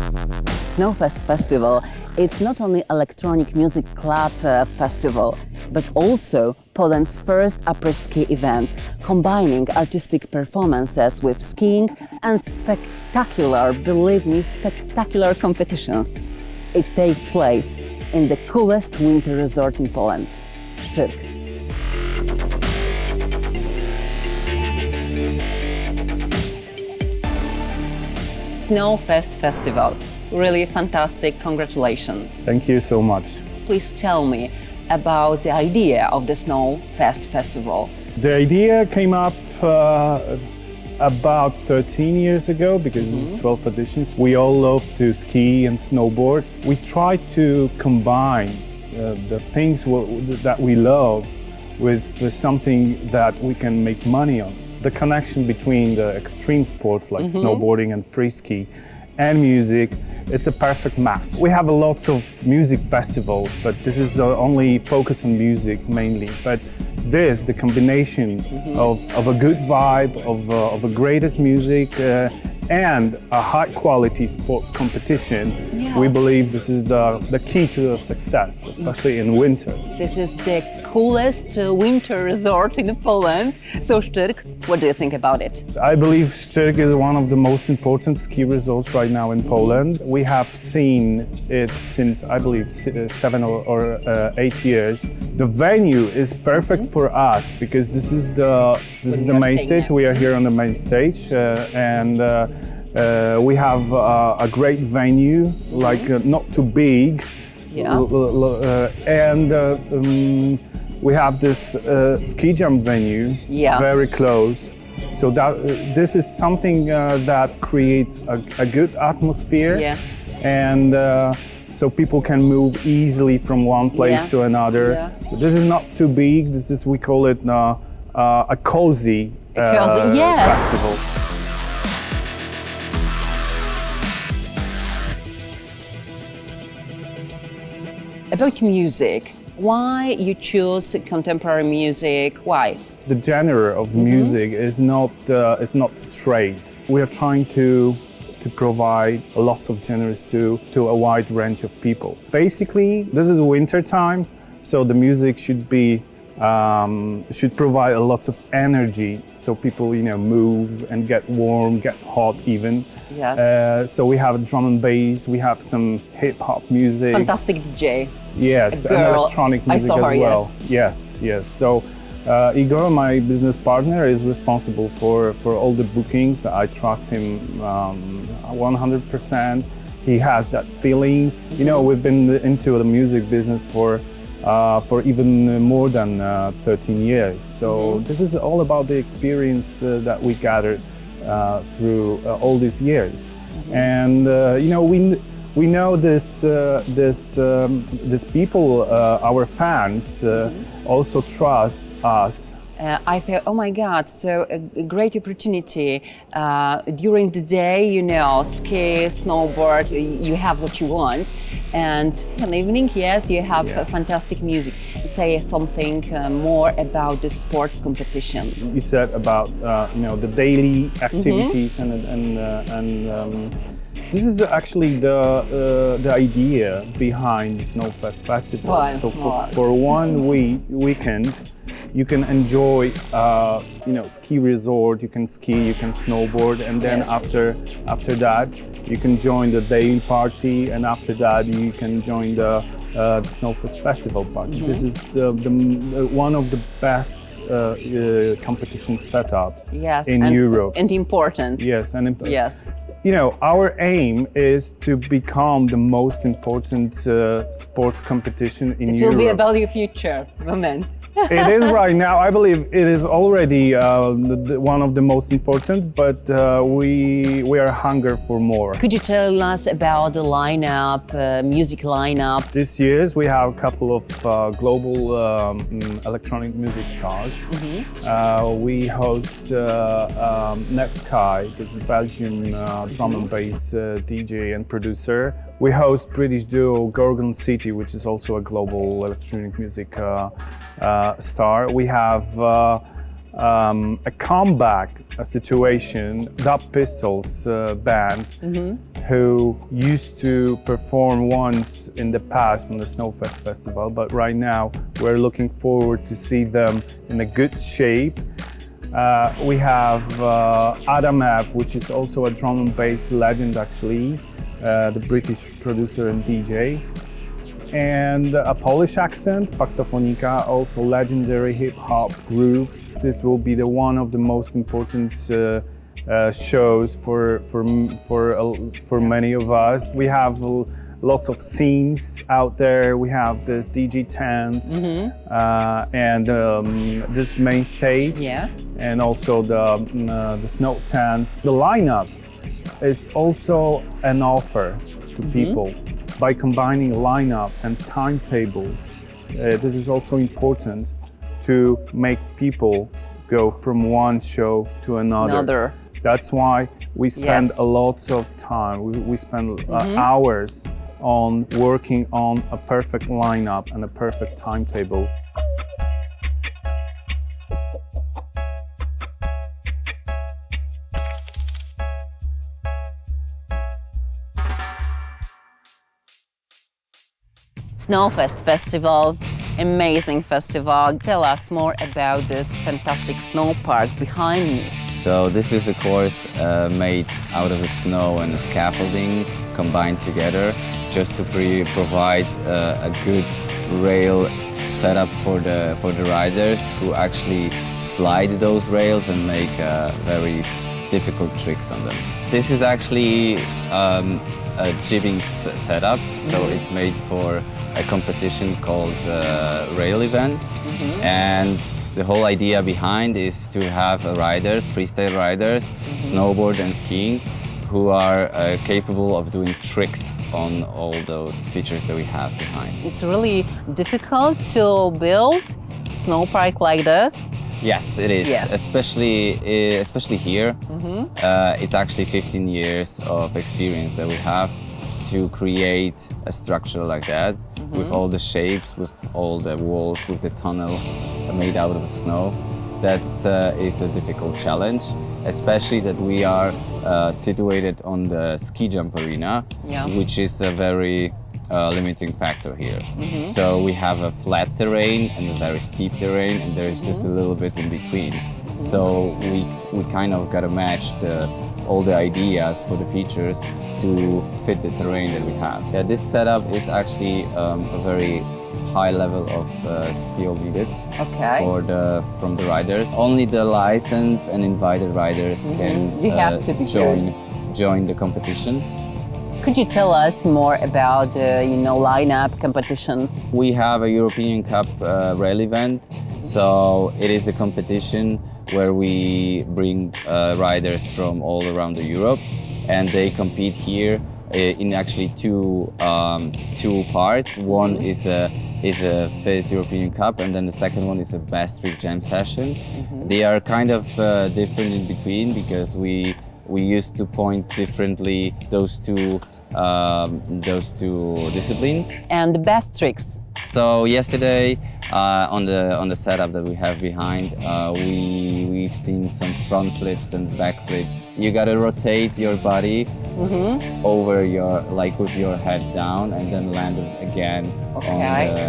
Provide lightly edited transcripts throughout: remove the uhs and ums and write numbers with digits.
SnowFest Festival, it's not only electronic music club festival, but also Poland's first après-ski event, combining artistic performances with skiing and spectacular, believe me, spectacular competitions. It takes place in the coolest winter resort in Poland, Szczyrk. SnowFest Festival. Really fantastic, congratulations. Thank you so much. Please tell me about the idea of the SnowFest Festival. The idea came up about 13 years ago because it's 12 editions. We all love to ski and snowboard. We try to combine the things that we love with something that we can make money on. The connection between the extreme sports like snowboarding and free ski and music, it's a perfect match. We have lots of music festivals, but this is only focused on music mainly. But this, the combination of a good vibe, of a greatest music and a high quality sports competition, we believe this is the key to success, especially in winter. This is the coolest winter resort in Poland. So Szczyrk, what do you think about it? I believe Szczyrk is one of the most important ski resorts right now in Poland. We have seen it since, I believe, 7 or 8 years. The venue is perfect for us because this is the main stage. We are here on the main stage, and we have a great venue, like not too big, and we have this ski jump venue very close. So this is something that creates a good atmosphere, and so people can move easily from one place to another. So this is not too big. This is, we call it a cozy festival. About music, why you choose contemporary music? Why? The genre of music is not straight. We are trying to provide lots of genres to a wide range of people. Basically, this is winter time, so the music should provide a lot of energy, so people move and get warm, get hot even. Yes. So we have drum and bass, we have some hip hop music. Fantastic DJ. Yes, and electronic music as well. Yes. So Igor, my business partner, is responsible for all the bookings. I trust him 100%. He has that feeling. We've been into the music business for even more than 13 years. So this is all about the experience that we gathered through all these years. And we know this people, our fans, also trust us. I thought, oh my God, so a great opportunity. During the day, ski, snowboard, you have what you want. And in the evening, yes, you have fantastic music. Say something more about the sports competition. You said about, the daily activities and this is actually the idea behind the SnowFest Festival. So for one weekend, you can enjoy, ski resort. You can ski, you can snowboard, and then after that, you can join the day party, and after that, you can join the SnowFest Festival party. This is the one of the best competition setups in Europe. And important. Yes, our aim is to become the most important sports competition in Europe. It will be about your future, moment. It is right now. I believe it is already one of the most important, but we are hungry for more. Could you tell us about the lineup, music lineup? This year we have a couple of global electronic music stars. We host Netsky, this is Belgian drum and bass DJ and producer. We host British duo Gorgon City, which is also a global electronic music star. We have a comeback a situation. Dub Pistols band, who used to perform once in the past on the SnowFest Festival, but right now we're looking forward to see them in a good shape. We have Adam F, which is also a drum and bass legend actually, the British producer and DJ. And a Polish accent, Paktofonika, also legendary hip-hop group. This will be one of the most important shows for many of us. We have lots of scenes out there. We have this DJ tents and this main stage, and also the snow tents. The lineup is also an offer to people. By combining lineup and timetable, this is also important to make people go from one show to another. That's why we spend a lot of time, we spend hours on working on a perfect lineup and a perfect timetable. SnowFest Festival, amazing festival. Tell us more about this fantastic snow park behind me. So this is a course made out of the snow and the scaffolding combined together, just to provide a good rail setup for the riders who actually slide those rails and make very difficult tricks on them. This is actually a jibbing setup, so it's made for a competition called Rail Event, and the whole idea behind is to have riders, freestyle riders, snowboard and skiing, who are capable of doing tricks on all those features that we have behind. It's really difficult to build snow park like this. Yes, it is. Especially here. It's actually 15 years of experience that we have to create a structure like that, with all the shapes, with all the walls, with the tunnel made out of snow. That is a difficult challenge, especially that we are situated on the ski jump arena, which is a very limiting factor here. So we have a flat terrain and a very steep terrain, and there is just a little bit in between. So we kind of got to match all the ideas for the features to fit the terrain that we have. Yeah, this setup is actually a very high level of skill needed from the riders. Only the licensed and invited riders can join the competition. Could you tell us more about lineup competitions? We have a European Cup rail event, so it is a competition where we bring riders from all around Europe, and they compete here in actually two parts. One is a FIS European Cup, and then the second one is a Best Trick Jam session. They are kind of different in between, because we used to point differently those two disciplines. And the best tricks. So yesterday, on the setup that we have behind, we've seen some front flips and back flips. You gotta rotate your body over with your head down, and then land again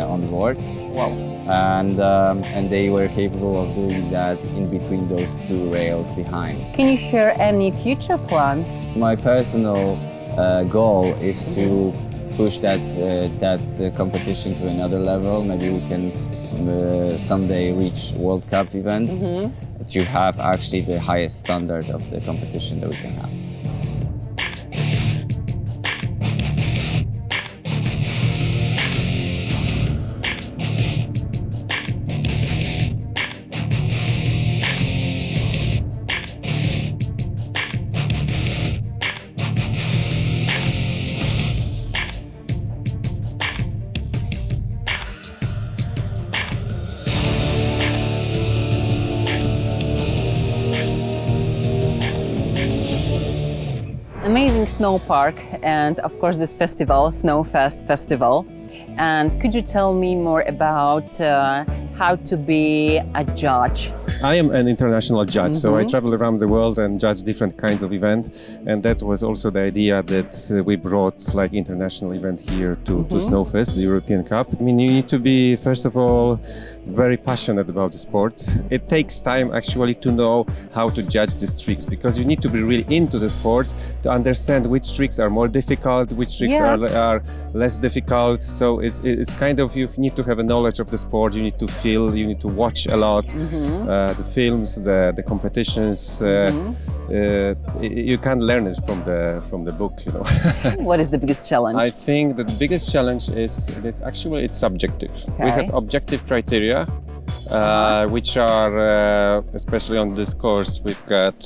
on the board. Wow. And they were capable of doing that in between those two rails behind. Can you share any future plans? My personal goal is to push that competition to another level. Maybe we can someday reach World Cup events to have actually the highest standard of the competition that we can have. Amazing snow park, and of course this festival, SnowFest Festival. And could you tell me more about how to be a judge? I am an international judge, so I travel around the world and judge different kinds of events, and that was also the idea that we brought like international event here to SnowFest, the European Cup. I mean, you need to be, first of all, very passionate about the sport. It takes time actually to know how to judge these tricks, because you need to be really into the sport to understand which tricks are more difficult, which tricks are less difficult. So it's kind of, you need to have a knowledge of the sport, you need to feel, you need to watch a lot, the films, the competitions. You can't learn it from the book, you know. What is the biggest challenge? I think that the biggest challenge is that actually it's subjective. Okay. We have objective criteria, which are, especially on this course, we've got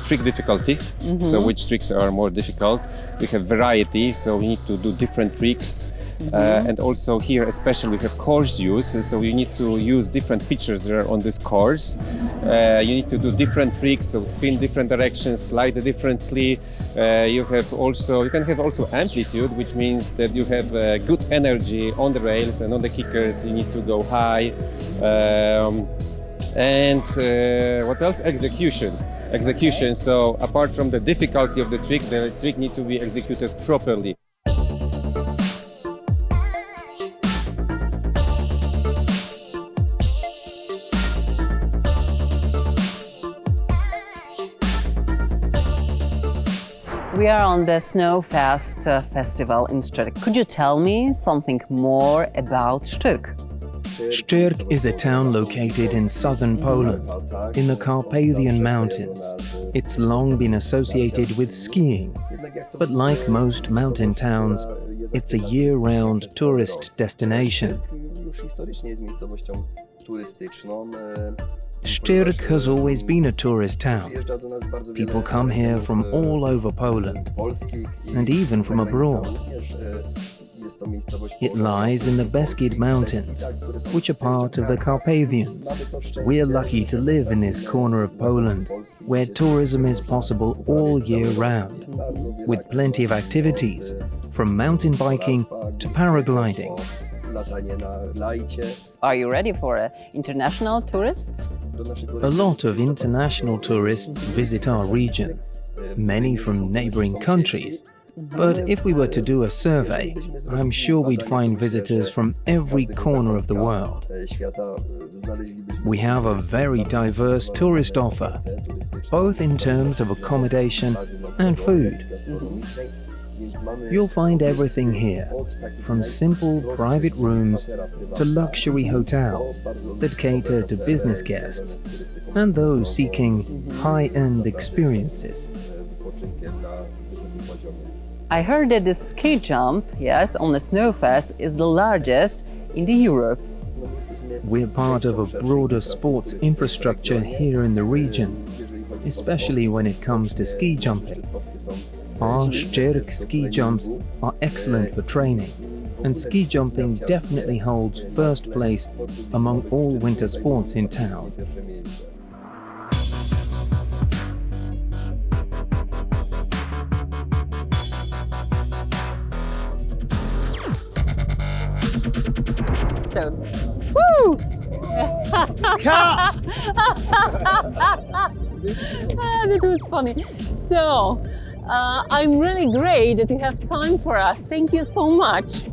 trick difficulty, so which tricks are more difficult. We have variety, so we need to do different tricks. And also here, especially, we have course use, so you need to use different features that are on this course. You need to do different tricks, so spin different directions, slide differently. You can have also amplitude, which means that you have good energy on the rails and on the kickers. You need to go high. And what else? Execution. So apart from the difficulty of the trick needs to be executed properly. We are on the SnowFest Festival in Szczyrk. Could you tell me something more about Szczyrk? Szczyrk is a town located in southern Poland, in the Carpathian Mountains. It's long been associated with skiing, but like most mountain towns, it's a year-round tourist destination. Szczyrk has always been a tourist town. People come here from all over Poland, and even from abroad. It lies in the Beskid Mountains, which are part of the Carpathians. We're lucky to live in this corner of Poland, where tourism is possible all year round, with plenty of activities, from mountain biking to paragliding. Are you ready for international tourists? A lot of international tourists visit our region, many from neighboring countries. But if we were to do a survey, I'm sure we'd find visitors from every corner of the world. We have a very diverse tourist offer, both in terms of accommodation and food. You'll find everything here, from simple private rooms to luxury hotels that cater to business guests and those seeking high-end experiences. I heard that the ski jump, yes, on the SnowFest is the largest in Europe. We're part of a broader sports infrastructure here in the region, especially when it comes to ski jumping. Our Szczyrk ski jumps are excellent for training, and ski jumping definitely holds first place among all winter sports in town. So, woo! Cut! That was funny. So, I'm really great that you have time for us. Thank you so much.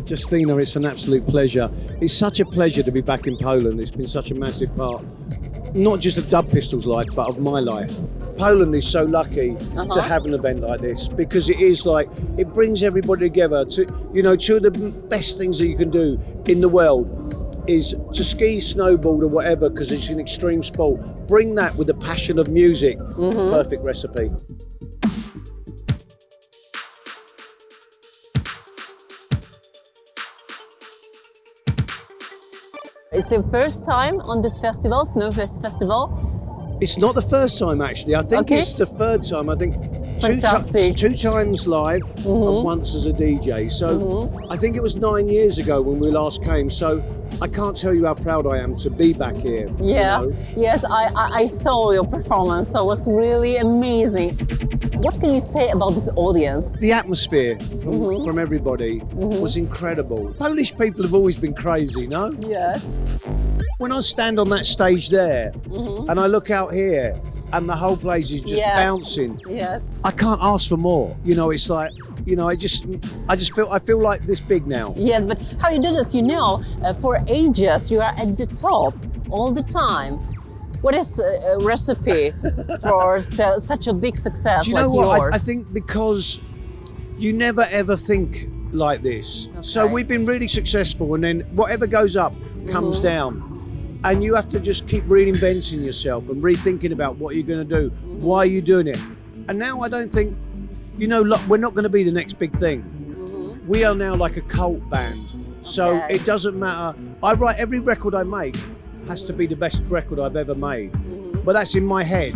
Justina, it's an absolute pleasure. It's such a pleasure to be back in Poland. It's been such a massive part, not just of Dub Pistol's life, but of my life. Poland is so lucky to have an event like this, because it is like, it brings everybody together. Two of the best things that you can do in the world is to ski, snowboard or whatever, because it's an extreme sport. Bring that with the passion of music. Perfect recipe. It's your first time on this festival, SnowFest Festival? It's not the first time, actually. I think Okay. it's the third time. I think Fantastic. Two times live and once as a DJ. So I think it was 9 years ago when we last came. So I can't tell you how proud I am to be back here. Yeah, you know? yes, I saw your performance, so it was really amazing. What can you say about this audience? The atmosphere from everybody was incredible. Polish people have always been crazy, no? Yes. When I stand on that stage there and I look out here and the whole place is just bouncing, Yes. I can't ask for more. You know, it's like, you know, I feel like this big now. Yes, but how you do this? You know, for ages you are at the top all the time. What is a recipe for such a big success Do you like know what? yours? I think because you never ever think like this. So Okay. we've been really successful, and then whatever goes up comes down. And you have to just keep reinventing yourself and rethinking about what you're going to do. Why are you doing it? And now I don't think, you know, look, we're not going to be the next big thing. We are now like a cult band. So Okay. it doesn't matter. I write every record I make has to be the best record I've ever made. But that's in my head.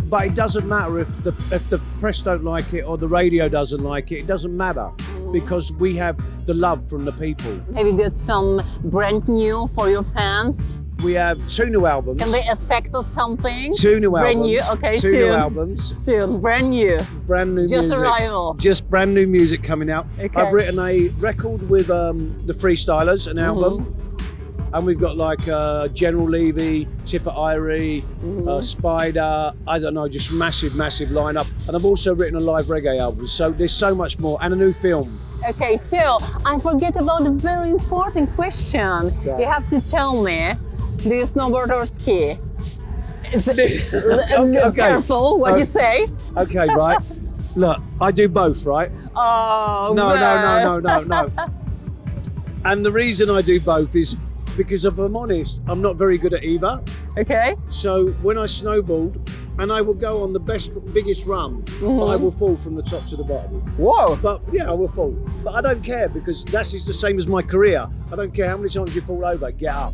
But it doesn't matter if the press don't like it or the radio doesn't like it. It doesn't matter because we have the love from the people. Have you got some brand new for your fans? We have 2 new albums. Can they expect something? 2 new brand albums. new? Okay, 2 soon. new albums. Soon, brand new. Brand new Just music. arrival. Just brand new music coming out. Okay. I've written a record with the Freestylers, an album. And we've got like General Levy, Tipper Irie, Spider, I don't know, just massive lineup. And I've also written a live reggae album. So there's so much more, and a new film. Okay, so I forget about a very important question. Yeah. You have to tell me, do you snowboard or ski? It's Okay. careful what you say. Okay, right. Look, I do both, right? Oh, No. And the reason I do both is because if I'm honest, I'm not very good at either. Okay. So when I snowboard, and I will go on the biggest run, but I will fall from the top to the bottom. Whoa. But yeah, I will fall. But I don't care because that is the same as my career. I don't care how many times you fall over, get up.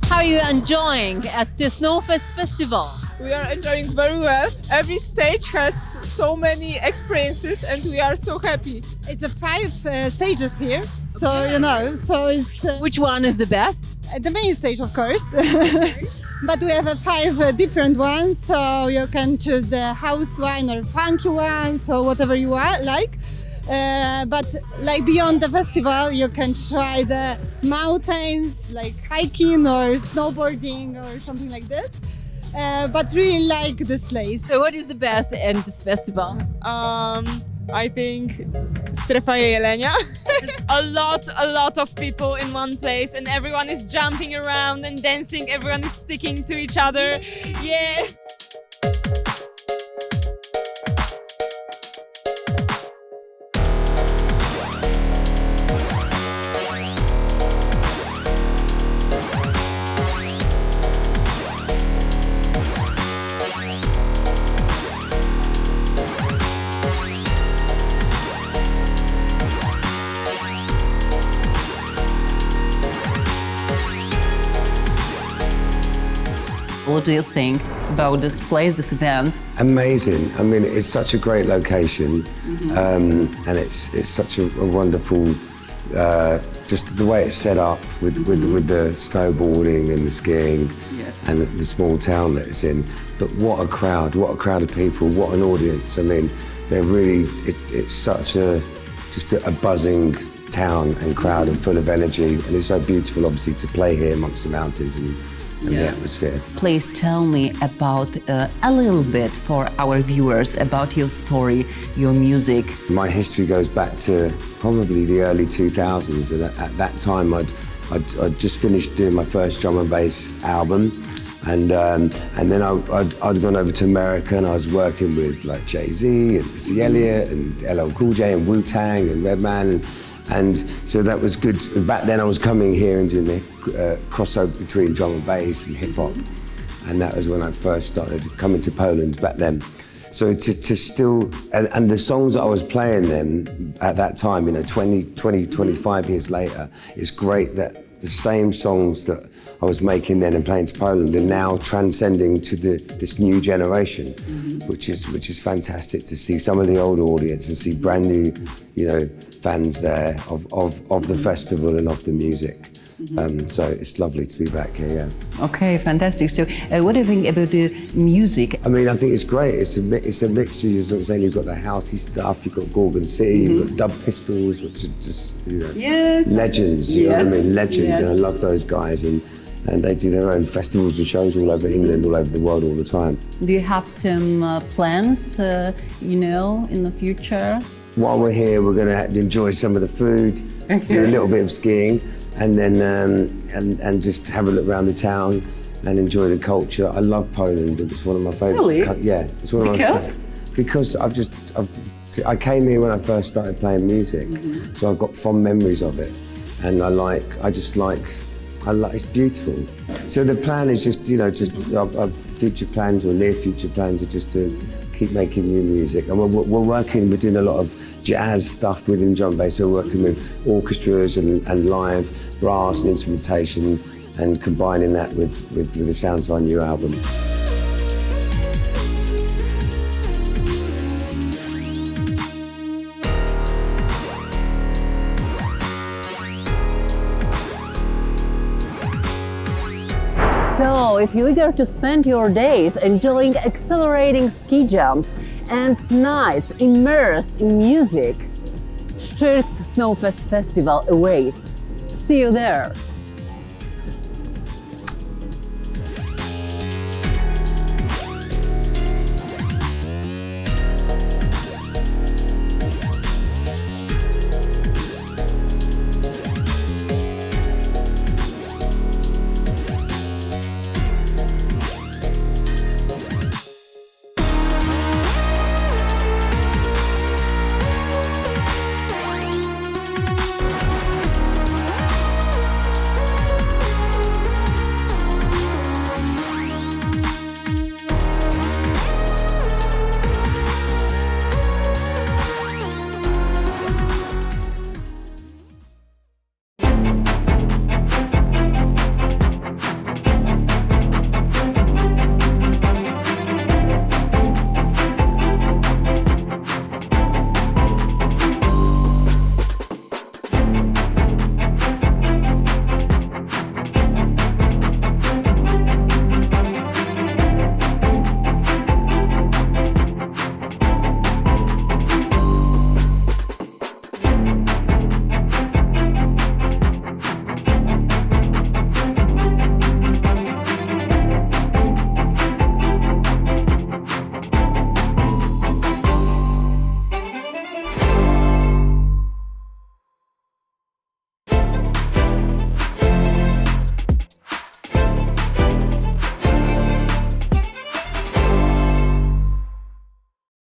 How are you enjoying at the SnowFest Festival? We are enjoying very well. Every stage has so many experiences and we are so happy. It's a 5 stages here, so you know, so it's Which one is the best? the main stage, of course. But we have 5 different ones, so you can choose the house one or funky one, so whatever you like. But like beyond the festival, you can try the mountains, like hiking or snowboarding or something like this. But really like this place. So what is the best in this festival? I think Strefa Jelenia. a lot of people in one place and everyone is jumping around and dancing, everyone is sticking to each other. Yeah. What do you think about this place, this event? Amazing. I mean, it's such a great location, and it's such a wonderful, just the way it's set up with the snowboarding and the skiing, and the small town that it's in. But what a crowd of people, what an audience. I mean, they're really, it's such just a buzzing town and crowd and full of energy, and it's so beautiful, obviously, to play here amongst the mountains and the atmosphere. Please tell me about a little bit for our viewers about your story, your music. My history goes back to probably the early 2000s, and at that time I'd just finished doing my first drum and bass album, and then I'd gone over to America and I was working with like Jay-Z and Missy Elliott and LL Cool J and Wu-Tang and Redman. And so that was good. Back then I was coming here and doing the crossover between drum and bass and hip hop. And that was when I first started coming to Poland back then. So to still, and the songs that I was playing then at that time, 25 years later, it's great that the same songs that I was making then and playing to Poland are now transcending to this new generation, which is fantastic to see some of the old audience and see brand new, fans there of the festival and of the music. So it's lovely to be back here, yeah. Okay, fantastic. So what do you think about the music? I mean, I think it's great. It's a mixture. I'm saying you've got the housey stuff, you've got Gorgon City, you've got Dub Pistols, which are just, yes. legends. You know what I mean? Legends, yes. And I love those guys. And they do their own festivals and shows all over England, all over the world, all the time. Do you have some plans, in the future? While we're here, we're going to enjoy some of the food, do a little bit of skiing, and then and just have a look around the town and enjoy the culture. I love Poland. It's one of my favourite. Really? Yeah, it's one of my because I came here when I first started playing music, so I've got fond memories of it, and it's beautiful. So the plan is just our future plans or near future plans are just to keep making new music, and we're doing a lot of jazz stuff within drum bass. So we're working with orchestras and live brass and instrumentation, and combining that with the sounds of our new album. So, if you're eager to spend your days enjoying exhilarating ski jumps and nights immersed in music, Szczyrk's SnowFest Festival awaits. See you there!